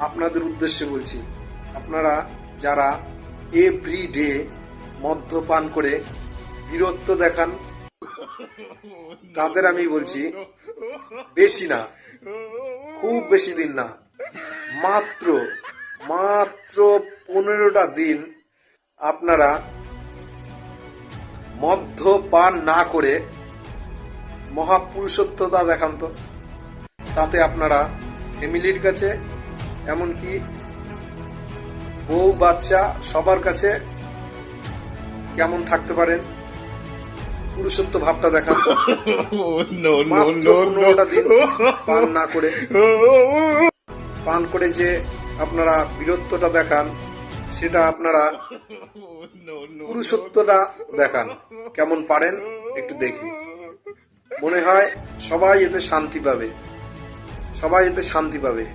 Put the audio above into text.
আপনাদের উদ্দেশ্যে বলছি, আপনারা যারা এভরিডে মদ্যপান করে বীরত্ব দেখান, তাদের আমি বলছি বেশি না, খুব বেশি দিন না, মাত্র 15টা দিন আপনারা মদ্যপান না করে মহাপুরুষত্বতা দেখান তো। তাতে আপনারা ফ্যামিলির কাছে, এমনকি বউ বাচ্চা সবার কাছে কেমন থাকতে পারেন, পুরুষত্ব ভাবটা দেখান। মাত্র 15টা দিন পান না করে, পান করে যে আপনারা বীরত্বটা দেখান, সেটা আপনারা পুরুষত্বটা দেখান। কেমন পারেন একটু দেখি। মনে হয় সবাই এতে শান্তি পাবে, সবাই এতে শান্তি পাবে।